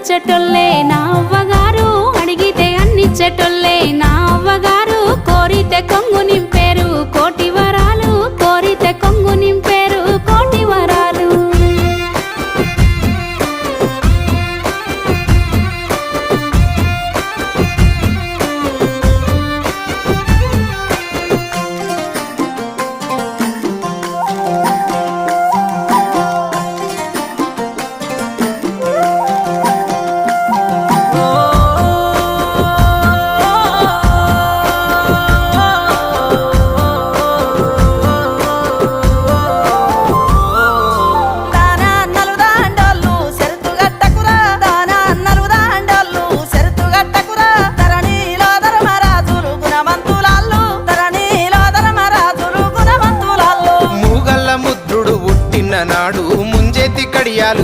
అన్నిచ్చేటోళ్ళే నా అవ్వగారు, అడిగితే అన్నిచ్చేటోళ్ళే నా అవ్వగారు. కోరితే కొంగు నింపేరు కోటి వరాలు, కోరితే కొంగు నింపేరు కోటి వరాలు. నాడు ముంజేతి కడియాలు